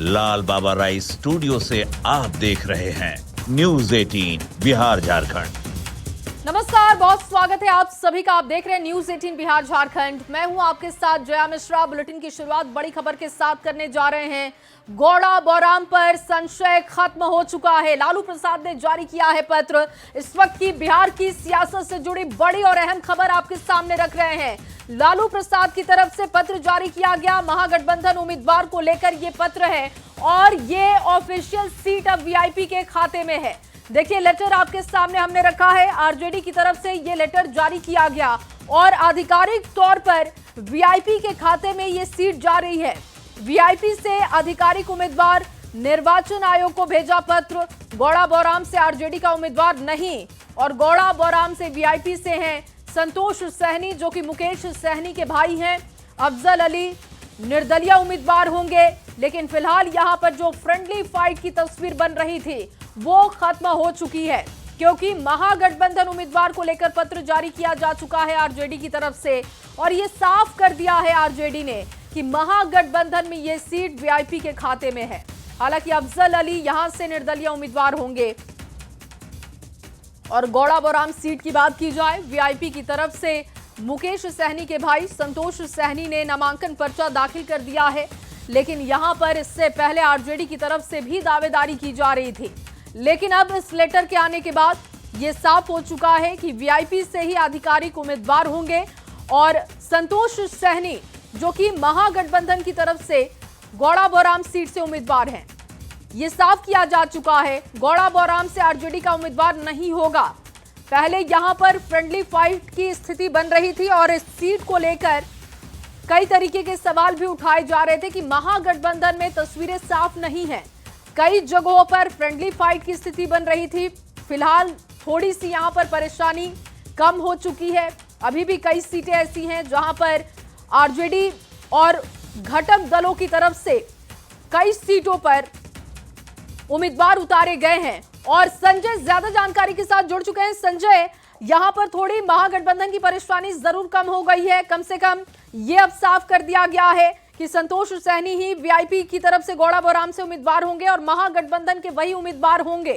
लाल बाबा rice studio से आप देख रहे हैं न्यूज 18 बिहार झारखंड। नमस्कार, बहुत स्वागत है आप सभी का। आप देख रहे हैं न्यूज 18 बिहार झारखंड। मैं हूं आपके साथ जया मिश्रा। बुलेटिन की शुरुआत बड़ी खबर के साथ करने जा रहे हैं। गौड़ा बौराम पर संशय खत्म हो चुका है। लालू प्रसाद ने जारी किया है पत्र। इस वक्त की बिहार की सियासत से जुड़ी बड़ी और अहम खबर आपके सामने रख रहे हैं। लालू प्रसाद की तरफ से पत्र जारी किया गया। महागठबंधन उम्मीदवार को लेकर ये पत्र है और ये ऑफिशियल सीट अब वीआईपी के खाते में है। देखिए, लेटर आपके सामने हमने रखा है। आरजेडी की तरफ से ये लेटर जारी किया गया और आधिकारिक तौर पर वीआईपी के खाते में ये सीट जा रही है। वीआईपी से आधिकारिक उम्मीदवार निर्वाचन आयोग को भेजा पत्र। गौड़ा बौराम से आरजेडी का उम्मीदवार नहीं और गौड़ा बौराम से वीआईपी से हैं संतोष सहनी, जो कि मुकेश सहनी के भाई हैं। अफजल अली निर्दलीय उम्मीदवार होंगे, लेकिन फिलहाल यहां पर जो फ्रेंडली फाइट की तस्वीर बन रही थी वो खत्म हो चुकी है, क्योंकि महागठबंधन उम्मीदवार को लेकर पत्र जारी किया जा चुका है आरजेडी की तरफ से और ये साफ कर दिया है आरजेडी ने कि महागठबंधन में ये सीट वीआईपी के खाते में है। हालांकि अफजल अली यहां से निर्दलीय उम्मीदवार होंगे। और गौड़ा बौराम सीट की बात की जाए, वीआईपी की तरफ से मुकेश सहनी के भाई संतोष सहनी ने नामांकन पर्चा दाखिल कर दिया है, लेकिन यहां पर इससे पहले आरजेडी की तरफ से भी दावेदारी की जा रही थी। लेकिन अब इस लेटर के आने के बाद यह साफ हो चुका है कि वीआईपी से ही आधिकारिक उम्मीदवार होंगे और संतोष सहनी, जो कि महागठबंधन की तरफ से गौड़ा बौराम सीट से उम्मीदवार हैं, ये साफ किया जा चुका है। गौड़ा बौराम से आरजेडी का उम्मीदवार नहीं होगा। पहले यहां पर फ्रेंडली फाइट की स्थिति बन रही थी और इस सीट को लेकर कई तरीके के सवाल भी उठाए जा रहे थे कि महागठबंधन में तस्वीरें साफ नहीं हैं। कई जगहों पर फ्रेंडली फाइट की स्थिति बन रही थी। फिलहाल थोड़ी सी यहां पर परेशानी कम हो चुकी है। अभी भी कई सीटें ऐसी हैं जहां पर आरजेडी और घटक दलों की तरफ से कई सीटों पर उम्मीदवार उतारे गए हैं। और संजय ज्यादा जानकारी के साथ जुड़ चुके हैं। संजय, यहां पर थोड़ी महागठबंधन की परेशानी जरूर कम हो गई है। कम से कम ये अब साफ कर दिया गया है कि संतोष सहनी ही वीआईपी की तरफ से गौड़ा बौराम से उम्मीदवार होंगे और महागठबंधन के वही उम्मीदवार होंगे।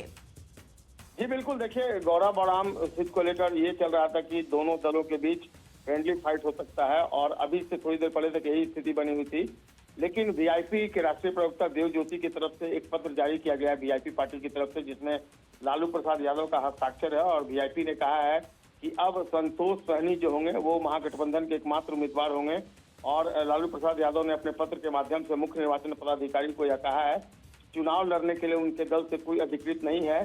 जी बिल्कुल, देखिए, गौड़ा बौराम सीट को लेकर ये चल रहा था कि दोनों दलों के बीच फ्रेंडली फाइट हो सकता है और अभी से थोड़ी देर पहले तक यही स्थिति बनी हुई थी। लेकिन वीआईपी के राष्ट्रीय प्रवक्ता देव ज्योति की तरफ से एक पत्र जारी किया गया वीआईपी पार्टी की तरफ से, जिसमें लालू प्रसाद यादव का हस्ताक्षर है और वीआईपी ने कहा है कि अब संतोष सहनी जो होंगे वो महागठबंधन के एकमात्र उम्मीदवार होंगे। और लालू प्रसाद यादव ने अपने पत्र के माध्यम से मुख्य निर्वाचन पदाधिकारी को यह कहा है, चुनाव लड़ने के लिए उनके दल से कोई अधिकृत नहीं है,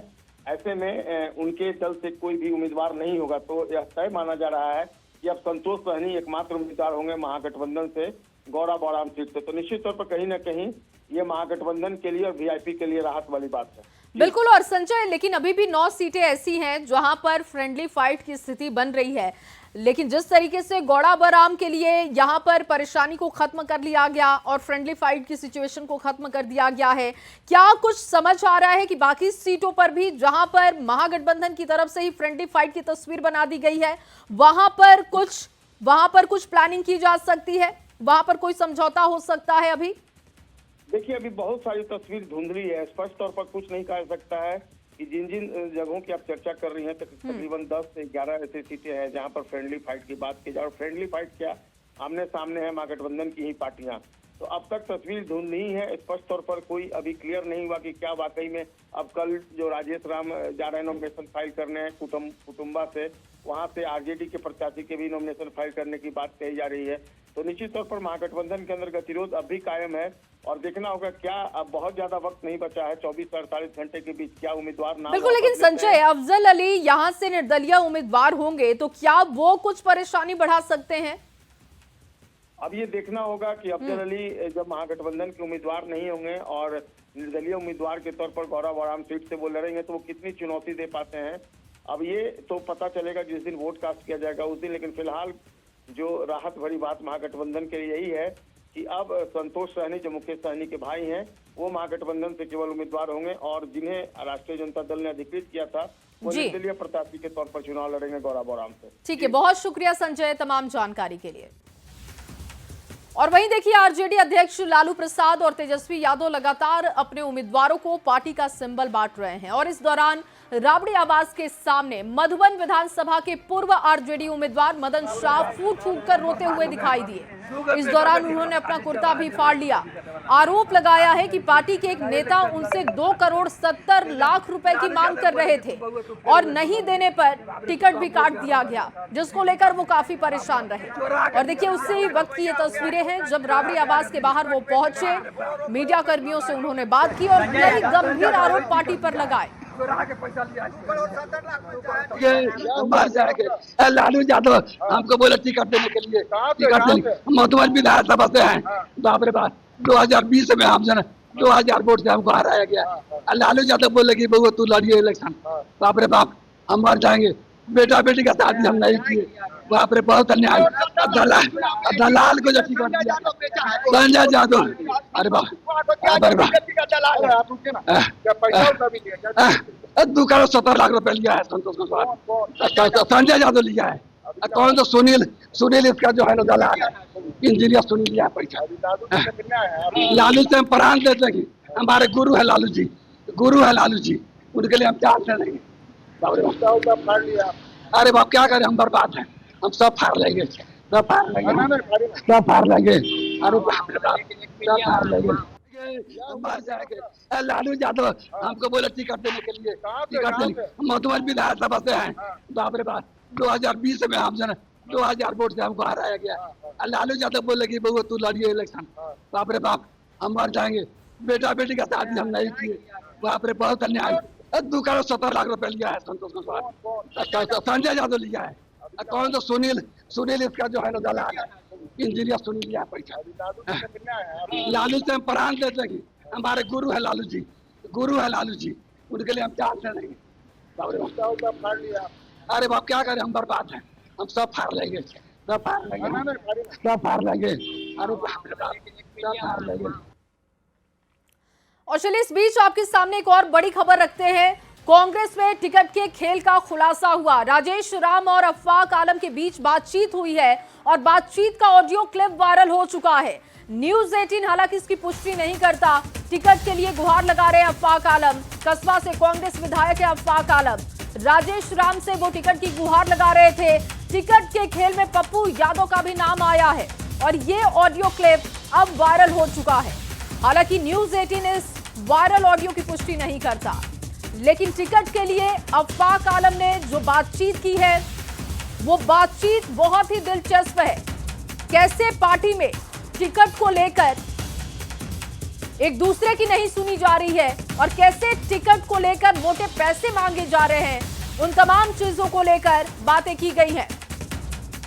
ऐसे में उनके दल से कोई भी उम्मीदवार नहीं होगा। तो यह तय माना जा रहा है कि अब संतोष सहनी एकमात्र उम्मीदवार होंगे महागठबंधन से गौड़ा बौराम सीट से। तो निश्चित तौर पर कहीं ना कहीं ये महागठबंधन के लिए और वीआईपी के लिए राहत वाली बात है। बिल्कुल। और संजय, लेकिन अभी भी 9 सीटें ऐसी हैं जहां पर फ्रेंडली फाइट की स्थिति बन रही है। लेकिन जिस तरीके से गौड़ा बौराम के लिए यहां पर परेशानी को खत्म कर लिया गया और फ्रेंडली फाइट की सिचुएशन को खत्म कर दिया गया है, क्या कुछ समझ आ रहा है कि बाकी सीटों पर भी जहां पर महागठबंधन की तरफ से ही फ्रेंडली फाइट की तस्वीर बना दी गई है वहां पर कुछ प्लानिंग की जा सकती है, वहां पर कोई समझौता हो सकता है? अभी देखिए, अभी बहुत सारी तस्वीर धुंधली है। स्पष्ट तौर पर कुछ नहीं कहा सकता है कि जिन जिन जगहों की आप चर्चा कर रही हैं तकरीबन 10 से 11 ऐसी सीटें हैं जहां पर फ्रेंडली फाइट की बात की जाए। और फ्रेंडली फाइट क्या, आमने सामने है महागठबंधन की ही पार्टियां। तो अब तक तस्वीर धुंधली है। स्पष्ट तौर पर कोई अभी क्लियर नहीं हुआ कि क्या वाकई में अब कल जो राजेश राम जा रहे हैं नॉमिनेशन फाइल करने कुटुंबा से, वहां से आरजेडी के प्रत्याशी के भी नॉमिनेशन फाइल करने की बात कही जा रही है। तो निश्चित तौर पर महागठबंधन के अंदर गतिरोध अब भी कायम है और देखना होगा क्या, अब बहुत ज्यादा वक्त नहीं बचा है, 24 से 48 घंटे के बीच क्या उम्मीदवार नाम। बिल्कुल। लेकिन संजय, अफजल अली यहाँ से निर्दलीय उम्मीदवार होंगे तो क्या वो कुछ परेशानी बढ़ा सकते हैं? अब ये देखना होगा कि अफजल अली जब महागठबंधन के उम्मीदवार नहीं होंगे और निर्दलीय उम्मीदवार के तौर पर गौड़ा बौराम सीट से वो लड़ेंगे तो वो कितनी चुनौती दे पाते हैं। अब ये तो पता चलेगा जिस दिन वोट कास्ट किया जाएगा उस दिन। लेकिन फिलहाल जो राहत भरी बात महागठबंधन के लिए यही है कि अब संतोष सहनी जो मुकेश सहनी के भाई हैं वो महागठबंधन से केवल उम्मीदवार होंगे और जिन्हें राष्ट्रीय जनता दल ने अधिकृत किया था वो निर्दलीय प्रत्याशी के तौर पर चुनाव लड़ेंगे गौड़ा बौराम से। ठीक है, बहुत शुक्रिया संजय तमाम जानकारी के लिए। और वहीं देखिए आरजेडी अध्यक्ष लालू प्रसाद और तेजस्वी यादव लगातार अपने उम्मीदवारों को पार्टी का सिंबल बांट रहे हैं और इस दौरान राबड़ी आवास के सामने मधुबन विधानसभा के पूर्व आरजेडी उम्मीदवार मदन शाह फूट फूट कर रोते हुए दिखाई दिए। इस दौरान उन्होंने अपना कुर्ता भी फाड़ लिया। आरोप लगाया है कि पार्टी के एक नेता उनसे 2,70,00,000 रुपए की मांग कर रहे थे और नहीं देने पर टिकट भी काट दिया गया, जिसको लेकर वो काफी परेशान रहे। और देखिए उसी वक्त की ये तस्वीरें हैं जब राबड़ी आवास के बाहर वो पहुंचे, मीडिया कर्मियों से उन्होंने बात की और कई गंभीर आरोप पार्टी पर लगाए। लालू यादव हमको बोले टिकट देने के लिए, टिकट देने मधुबन विधानसभा से हैं। बाप रे बाप 2020 में हम 2000 वोट से हमको हराया गया। लालू यादव बोले कि बहू तू लड़िए इलेक्शन। बाप रे बाप हम मर जाएंगे। बेटा बेटी का शादी हम नहीं किए। बाप रे बहुत अन्याय। दलाल को जो टिकट दिया संजय यादव, अरे बाप 2,70,00,000 रुपए लिया है संतोष कुशवाहा। संजय यादव लिया है। कौन तो सुनील इसका जो है ना दलाल है, इंजीनियर सुनील लिया पैसा। लालू से हम प्राण देते हैं। हमारे गुरु है लालू जी, गुरु है लालू जी, उनके लिए हम जानते नहीं। अरे बाप क्या करें, हम बर्बाद हैं। हम सब फाड़ लेंगे, सब फाड़ लेंगे, सब फाड़ लेंगे। अरे बाप रे बाप सब फाड़ लेंगे। मर जाएंगे। लालू यादव हमको बोले टिकट देने के लिए, टिकट देने मधुबन विधानसभा से हैं। बाप रे बाप 2020 में हम 2000 वोट से हमको हराया गया। लालू यादव बोले कि बहू तू लड़िए इलेक्शन। बाप रे बाप हम मर जाएंगे। बेटा बेटी का शादी हम नहीं किए। बाप रे बहुत अन्याय। 2,70,00,000 रुपए लिया है संतोष कुशवाहा। संजय यादव लिया है। कौन तो सुनील इसका जो है ना दलाल है, इंजीनियर सुनील लिया पैसा। लालू से हम प्राण देते हैं। हमारे गुरु है लालू जी, गुरु है लालू जी, उनके लिए हम जानते नहीं। अरे बाप क्या करें, हम बर्बाद हैं। हम सब फाड़ लेंगे, सब फाड़ लेंगे, सब फाड़ लेंगे। अरे बाप रे बाप सब फाड़ लेंगे। और चलिए इस बीच आपके सामने एक और बड़ी खबर रखते हैं। कांग्रेस में टिकट के खेल का खुलासा हुआ। राजेश राम और अफवाक आलम के बीच बातचीत हुई है और बातचीत का ऑडियो क्लिप वायरल हो चुका है। न्यूज़ 18 हालांकि इसकी पुष्टि नहीं करता। टिकट के लिए गुहार लगा रहे अफवाक आलम। कस्बा से कांग्रेस विधायक है अफवाक आलम। राजेश राम से वो टिकट की गुहार लगा रहे थे। टिकट के खेल में पप्पू यादव का भी नाम आया है और ये ऑडियो क्लिप अब वायरल हो चुका है। हालांकि न्यूज़ 18 इस वायरल ऑडियो की पुष्टि नहीं करता, लेकिन टिकट के लिए अफवाक आलम ने जो बातचीत की है वो बातचीत बहुत ही दिलचस्प है। कैसे पार्टी में टिकट को लेकर एक दूसरे की नहीं सुनी जा रही है और कैसे टिकट को लेकर मोटे पैसे मांगे जा रहे हैं, उन तमाम चीजों को लेकर बातें की गई हैं।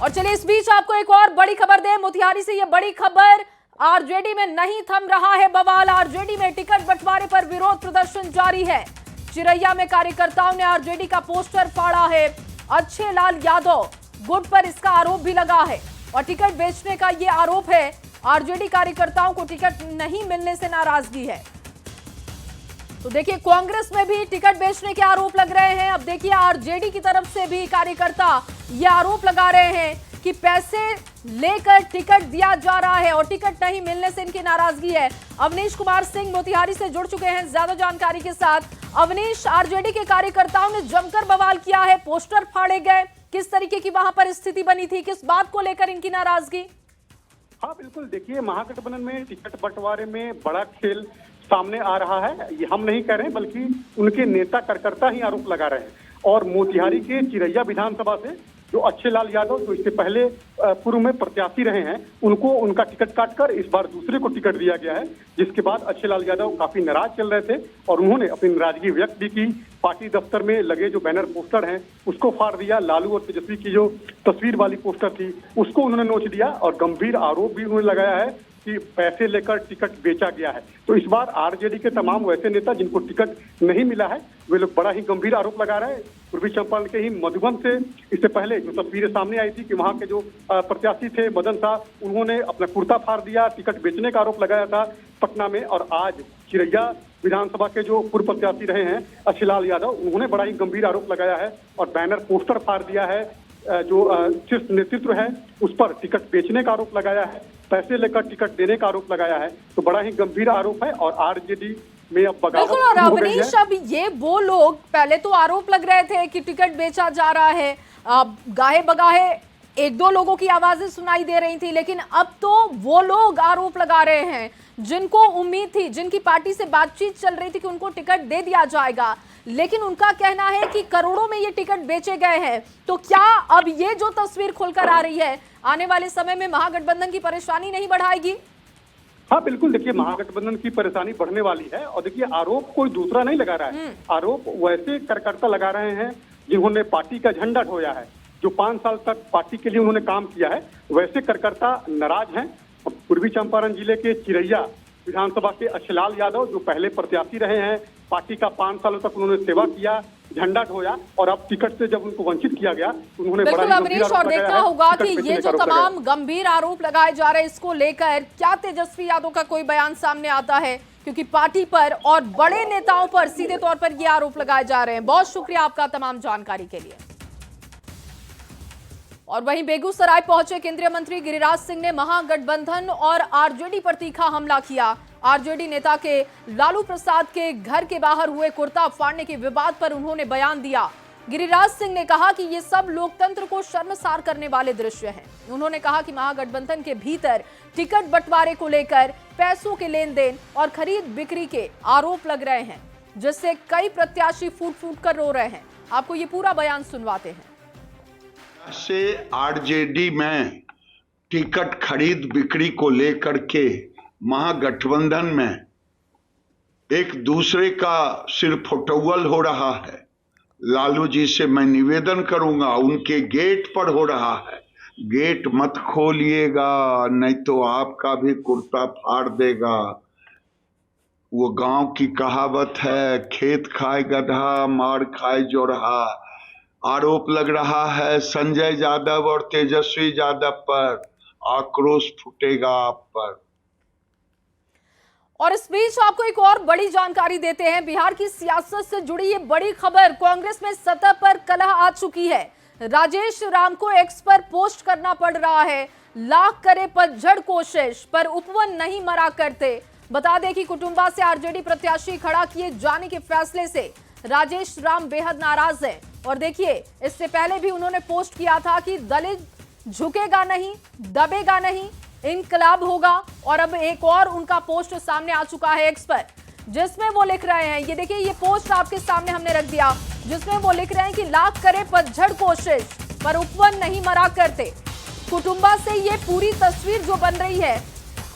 और चलिए इस बीच आपको एक और बड़ी खबर दें। मोतिहारी से ये बड़ी खबर, आरजेडी में नहीं थम रहा है बवाल। आरजेडी में टिकट बंटवारे पर विरोध प्रदर्शन जारी है। चिरैया में कार्यकर्ताओं ने आरजेडी का पोस्टर फाड़ा है। अच्छे लाल यादव गुट पर इसका आरोप भी लगा है और टिकट बेचने का ये आरोप है। आरजेडी कार्यकर्ताओं को टिकट नहीं मिलने से नाराजगी है। तो देखिए कांग्रेस में भी टिकट बेचने के आरोप लग रहे हैं। अब देखिए आरजेडी की तरफ से भी कार्यकर्ता ये आरोप लगा रहे हैं कि पैसे लेकर टिकट दिया जा रहा है और टिकट नहीं मिलने से इनकी नाराजगी है। अवनीश कुमार सिंह मोतिहारी से जुड़ चुके हैं ज्यादा जानकारी के साथ। अवनीश, आरजेडी के कार्यकर्ताओं ने जमकर बवाल किया है, पोस्टर फाड़े गए, किस तरीके की वहां पर स्थिति बनी थी, किस बात को लेकर इनकी नाराजगी? हाँ बिल्कुल, देखिए महागठबंधन में टिकट बंटवारे में बड़ा खेल सामने आ रहा है। ये हम नहीं कह रहे हैं, बल्कि उनके नेता कार्यकर्ता ही आरोप लगा रहे हैं। और मोतिहारी के चिरैया विधानसभा से जो अच्छे लाल यादव, जो इससे पहले पूर्व में प्रत्याशी रहे हैं, उनको उनका टिकट काटकर इस बार दूसरे को टिकट दिया गया है। जिसके बाद अच्छे लाल यादव काफी नाराज चल रहे थे और उन्होंने अपनी नाराजगी व्यक्त भी की। पार्टी दफ्तर में लगे जो बैनर पोस्टर हैं उसको फाड़ दिया। लालू और तेजस्वी की जो तस्वीर वाली पोस्टर थी उसको उन्होंने नोच दिया और गंभीर आरोप भी उन्होंने लगाया है कि पैसे लेकर टिकट बेचा गया है। तो इस बार आरजेडी के तमाम वैसे नेता जिनको टिकट नहीं मिला है वे लोग बड़ा ही गंभीर आरोप लगा रहे हैं। पूर्वी चंपारण के ही मधुबन से इससे पहले जो तस्वीरें सामने आई थी कि वहां के जो प्रत्याशी थे मदन शाह, उन्होंने अपना कुर्ता फाड़ दिया, टिकट बेचने का आरोप लगाया था पटना में। और आज चिरैया विधानसभा के जो पूर्व प्रत्याशी रहे हैं अच्छे लाल यादव, उन्होंने बड़ा ही गंभीर आरोप लगाया है और बैनर पोस्टर फाड़ दिया है। जो शीर्ष नेतृत्व है उस पर टिकट बेचने का आरोप लगाया है। पैसे लेकर टिकट देने का आरोप लगाया है, तो बड़ा ही गंभीर आरोप है। और आरजेडी में अब बगावत बिल्कुल। और शुरू हो गई अवनीश, है। अब ये वो लोग, पहले तो आरोप लग रहे थे कि टिकट बेचा जा रहा है, गाहे बगाहे एक दो लोगों की आवाजें सुनाई दे रही थी, लेकिन अब तो वो लोग आरोप लगा रहे हैं जिनको उम्मीद थी, जिनकी पार्टी से बातचीत चल रही थी कि उनको टिकट दे दिया जाएगा, लेकिन उनका कहना है कि करोड़ों में ये टिकट बेचे गए हैं। तो क्या अब ये जो तस्वीर खुलकर आ रही है, आने वाले समय में महागठबंधन की परेशानी नहीं बढ़ाएगी? हाँ बिल्कुल, देखिए महागठबंधन की परेशानी बढ़ने वाली है। और देखिए आरोप कोई दूसरा नहीं लगा रहा है, आरोप वैसे कार्यकर्ता लगा रहे हैं जिन्होंने पार्टी का झंडा ढोया है, जो 5 साल तक पार्टी के लिए उन्होंने काम किया है। वैसे कार्यकर्ता नाराज हैं। पूर्वी चंपारण जिले के चिरैया विधानसभा के अक्षलाल यादव, जो पहले प्रत्याशी रहे हैं, पार्टी का 5 सालों तक उन्होंने सेवा किया, झंडा ढोया, और अब टिकट से जब उनको वंचित किया गया तो उन्होंने बड़ा बिल्कुल अवनीश, और देखना होगा कि ये जो तमाम लगाया। गंभीर आरोप लगाए जा रहे हैं, इसको लेकर क्या तेजस्वी यादव का कोई बयान सामने आता है, क्योंकि पार्टी पर और बड़े नेताओं पर सीधे तौर पर ये आरोप लगाए जा रहे हैं। बहुत शुक्रिया आपका तमाम जानकारी के लिए। और वहीं बेगूसराय पहुंचे केंद्रीय मंत्री गिरिराज सिंह ने महागठबंधन और आरजेडी पर तीखा हमला किया। आरजेडी नेता के लालू प्रसाद के घर के बाहर हुए कुर्ता फाड़ने के विवाद पर उन्होंने बयान दिया। गिरिराज सिंह ने कहा कि ये सब लोकतंत्र को शर्मसार करने वाले दृश्य हैं। उन्होंने कहा कि महागठबंधन के भीतर टिकट बंटवारे को लेकर पैसों के लेन देन और खरीद बिक्री के आरोप लग रहे हैं, जिससे कई प्रत्याशी फूट फूट कर रो रहे हैं। आपको ये पूरा बयान सुनवाते हैं। से आरजेडी में टिकट खरीद बिक्री को लेकर के महागठबंधन में एक दूसरे का सिर फुटौल हो रहा है। लालू जी से मैं निवेदन करूंगा, उनके गेट पर हो रहा है, गेट मत खोलिएगा नहीं तो आपका भी कुर्ता फाड़ देगा। वो गांव की कहावत है, खेत खाए गधा मार खाए जोरहा। आरोप लग रहा है संजय यादव और तेजस्वी यादव पर, आक्रोश फूटेगा आप पर। और इस बीच आपको एक और बड़ी जानकारी देते हैं। बिहार की सियासत से जुड़ी ये बड़ी खबर, कांग्रेस में सतह पर कलह आ चुकी है। राजेश राम को एक्स पर पोस्ट करना पड़ रहा है, लाख करे पतझड़ कोशिश पर उपवन नहीं मरा करते। बता दें कि कुटुंबा से आरजेडी प्रत्याशी खड़ा किए जाने के फैसले से राजेश राम बेहद नाराज हैं। और देखिए, इससे पहले भी उन्होंने पोस्ट किया था कि दलित झुकेगा नहीं, दबेगा नहीं, इनकलाब होगा। और अब एक और उनका पोस्ट सामने आ चुका है एक्स पर, जिसमें वो लिख रहे हैं, ये देखिए, ये पोस्ट आपके सामने हमने रख दिया, जिसमें वो लिख रहे हैं कि लाख करे पतझड़ कोशिश पर उपवन नहीं मरा करते। कुटुंबा से ये पूरी तस्वीर जो बन रही है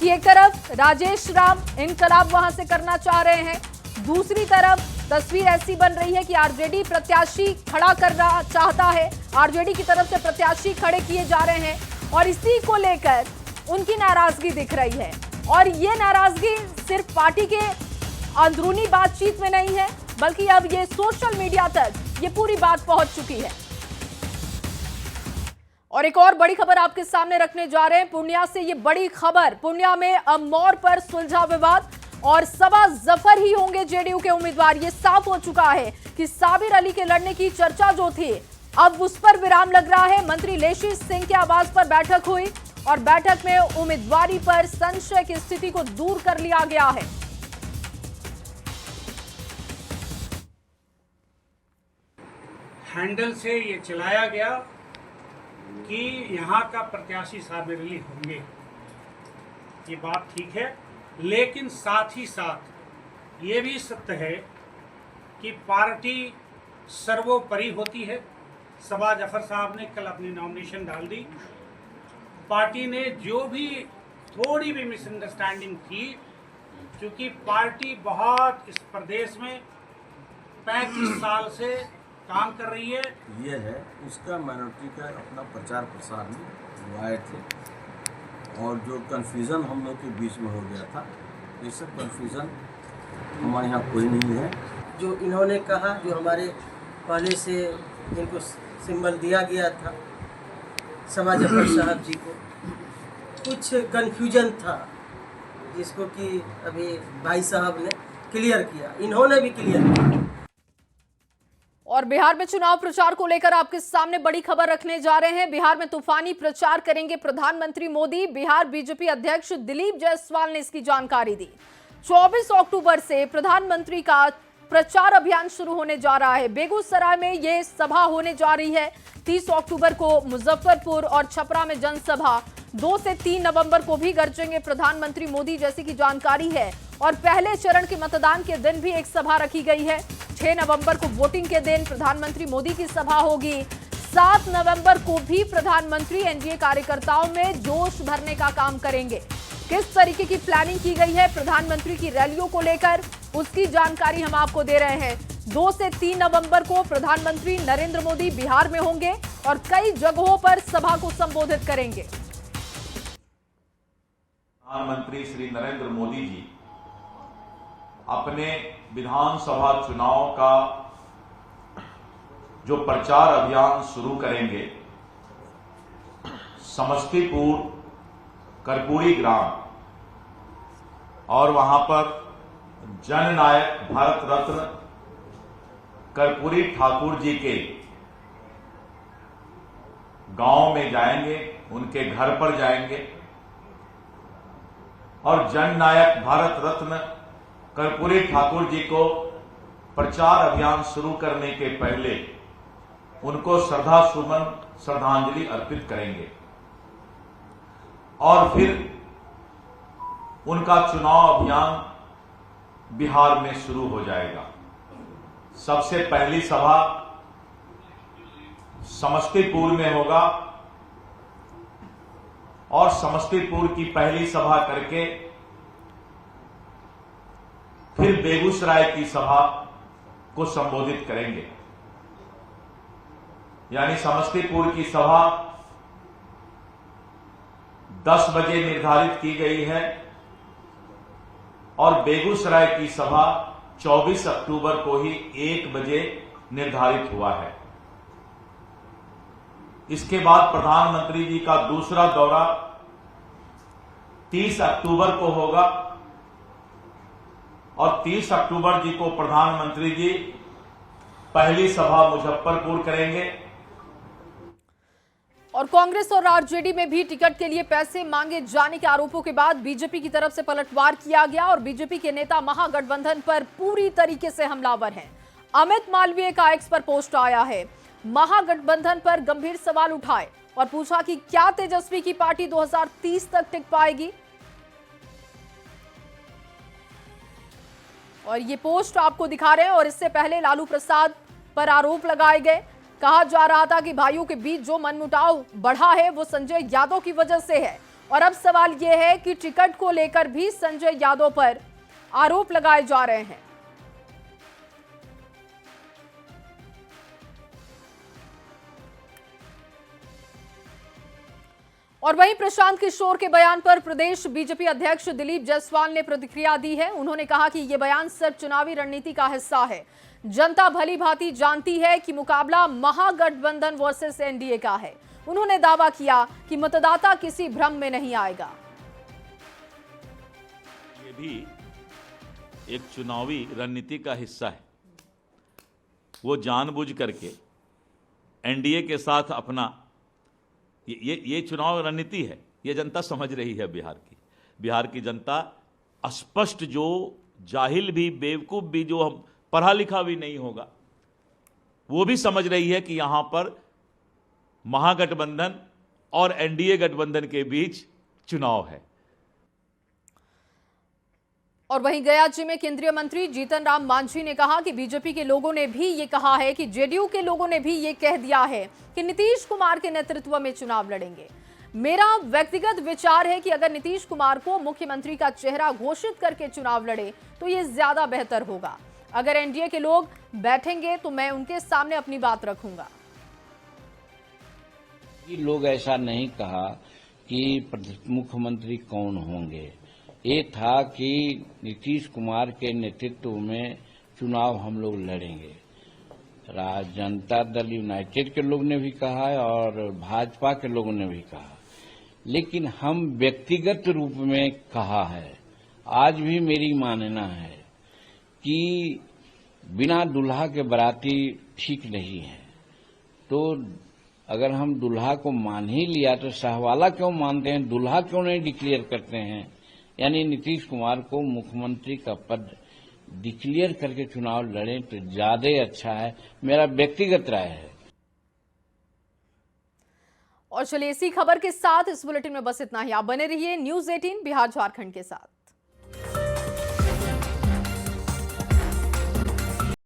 कि एक तरफ राजेश राम इनकलाब वहां से करना चाह रहे हैं, दूसरी तरफ तस्वीर ऐसी बन रही है कि आरजेडी प्रत्याशी खड़ा करना चाहता है, आरजेडी की तरफ से प्रत्याशी खड़े किए जा रहे हैं, और इसी को लेकर उनकी नाराजगी दिख रही है। और ये नाराजगी सिर्फ पार्टी के अंदरूनी बातचीत में नहीं है, बल्कि अब ये सोशल मीडिया तक ये पूरी बात पहुंच चुकी है। और एक और बड़ी खबर आपके सामने रखने जा रहे हैं पूर्णिया से। ये बड़ी खबर, पूर्णिया में अमौर पर सुलझा विवाद और सबा जफर ही होंगे जेडीयू के उम्मीदवार। ये साफ हो चुका है कि साबिर अली के लड़ने की चर्चा जो थी, अब उस पर विराम लग रहा है। मंत्री लेशी सिंह के आवास पर बैठक हुई और बैठक में उम्मीदवारी पर संशय की स्थिति को दूर कर लिया गया है। हैंडल से ये चलाया गया कि यहाँ का प्रत्याशी साबिर अली होंगे, ये बात ठीक है, लेकिन साथ ही साथ ये भी सत्य है कि पार्टी सर्वोपरि होती है। सबा जफर साहब ने कल अपनी नॉमिनेशन डाल दी। पार्टी ने जो भी थोड़ी भी मिसअंडरस्टैंडिंग थी, क्योंकि पार्टी बहुत इस प्रदेश में 35 साल से काम कर रही है, ये है उसका माइनॉरिटी का अपना प्रचार प्रसार में वो आए थे, और जो कन्फ्यूज़न हम लोग के बीच में हो गया था, ये सब कन्फ्यूज़न हमारे यहाँ कोई नहीं है। जो इन्होंने कहा, जो हमारे पहले से इनको सिंबल दिया गया था सबा जफर साहब जी को, कुछ कन्फ्यूजन था जिसको कि अभी भाई साहब ने क्लियर किया, इन्होंने भी क्लियर किया। और बिहार में चुनाव प्रचार को लेकर आपके सामने बड़ी खबर रखने जा रहे हैं। बिहार में तूफानी प्रचार करेंगे प्रधानमंत्री मोदी। बिहार बीजेपी अध्यक्ष दिलीप जायसवाल ने इसकी जानकारी दी। 24 अक्टूबर से प्रधानमंत्री का प्रचार अभियान शुरू होने जा रहा है। बेगूसराय में यह सभा होने जा रही है। 30 अक्टूबर को मुजफ्फरपुर और छपरा में जनसभा। 2 से 3 नवंबर को भी गरजेंगे प्रधानमंत्री मोदी, जैसी की जानकारी है। और पहले चरण के मतदान के दिन भी एक सभा रखी गई है। 6 नवंबर को वोटिंग के दिन प्रधानमंत्री मोदी की सभा होगी। 7 नवंबर को भी प्रधानमंत्री एनडीए कार्यकर्ताओं में जोश भरने का काम करेंगे। किस तरीके की प्लानिंग की गई है प्रधानमंत्री की रैलियों को लेकर, उसकी जानकारी हम आपको दे रहे हैं। 2 से 3 नवंबर को प्रधानमंत्री नरेंद्र मोदी बिहार में होंगे और कई जगहों पर सभा को संबोधित करेंगे। प्रधानमंत्री श्री नरेंद्र मोदी जी अपने विधानसभा चुनाव का जो प्रचार अभियान शुरू करेंगे, समस्तीपुर कर्पूरी ग्राम और वहां पर जननायक भारत रत्न कर्पूरी ठाकुर जी के गांव में जाएंगे, उनके घर पर जाएंगे और जननायक भारत रत्न कर्पूरी ठाकुर जी को प्रचार अभियान शुरू करने के पहले उनको श्रद्धांजलि अर्पित करेंगे और फिर उनका चुनाव अभियान बिहार में शुरू हो जाएगा। सबसे पहली सभा समस्तीपुर में होगा और समस्तीपुर की पहली सभा करके फिर बेगूसराय की सभा को संबोधित करेंगे। यानी समस्तीपुर की सभा 10 बजे निर्धारित की गई है और बेगूसराय की सभा 24 अक्टूबर को ही 1 बजे निर्धारित हुआ है। इसके बाद प्रधानमंत्री जी का दूसरा दौरा 30 अक्टूबर को होगा और 30 अक्टूबर जी को प्रधानमंत्री जी पहली सभा मुजफ्फरपुर करेंगे। और कांग्रेस और आरजेडी में भी टिकट के लिए पैसे मांगे जाने के आरोपों के बाद बीजेपी की तरफ से पलटवार किया गया और बीजेपी के नेता महागठबंधन पर पूरी तरीके से हमलावर हैं। अमित मालवीय का एक्स पर पोस्ट आया है। महागठबंधन पर गंभीर सवाल उठाए और पूछा कि क्या तेजस्वी की पार्टी 2030 तक टिक पाएगी। और ये पोस्ट आपको दिखा रहे हैं। और इससे पहले लालू प्रसाद पर आरोप लगाए गए। कहा जा रहा था कि भाइयों के बीच जो मनमुटाव बढ़ा है वो संजय यादव की वजह से है। और अब सवाल यह है कि टिकट को लेकर भी संजय यादव पर आरोप लगाए जा रहे हैं। और वहीं प्रशांत किशोर के बयान पर प्रदेश बीजेपी अध्यक्ष दिलीप जायसवाल ने प्रतिक्रिया दी है। उन्होंने कहा कि यह बयान सिर्फ चुनावी रणनीति का हिस्सा है। जनता भली भांति जानती है कि मुकाबला महागठबंधन वर्सेस एनडीए का है। उन्होंने दावा किया कि मतदाता किसी भ्रम में नहीं आएगा। ये भी एक चुनावी रणनीति का हिस्सा है। वो जानबूझ करके एनडीए के साथ अपना ये चुनाव रणनीति है। ये जनता समझ रही है। बिहार की जनता स्पष्ट, जो जाहिल भी बेवकूफ भी, जो हम पढ़ा लिखा भी नहीं होगा, वो भी समझ रही है कि यहां पर महागठबंधन और एनडीए गठबंधन के बीच चुनाव है। और वहीं गया में केंद्रीय मंत्री जीतन राम मांझी ने कहा कि बीजेपी के लोगों ने भी ये कहा है कि जेडीयू के लोगों ने भी ये कह दिया है कि नीतीश कुमार के नेतृत्व में चुनाव लड़ेंगे। मेरा व्यक्तिगत विचार है कि अगर नीतीश कुमार को मुख्यमंत्री का चेहरा घोषित करके चुनाव लड़े तो ये ज्यादा बेहतर होगा। अगर एनडीए के लोग बैठेंगे तो मैं उनके सामने अपनी बात रखूंगा। लोग ऐसा नहीं कहा कि मुख्यमंत्री कौन होंगे। ये था कि नीतीश कुमार के नेतृत्व में चुनाव हम लोग लड़ेंगे। जनता दल यूनाइटेड के लोग ने भी कहा है और भाजपा के लोगों ने भी कहा, लेकिन हम व्यक्तिगत रूप में कहा है। आज भी मेरी मानना है कि बिना दुल्हा के बाराती ठीक नहीं है। तो अगर हम दुल्हा को मान ही लिया तो शाहवाला क्यों मानते हैं, दुल्हा क्यों नहीं डिक्लेयर करते हैं? यानी नीतीश कुमार को मुख्यमंत्री का पद डिक्लेयर करके चुनाव लड़ें तो ज्यादा अच्छा है, मेरा व्यक्तिगत राय है। और चलिए इसी खबर के साथ इस बुलेटिन में बस इतना ही। आप बने रहिए न्यूज़ 18 बिहार झारखंड के साथ।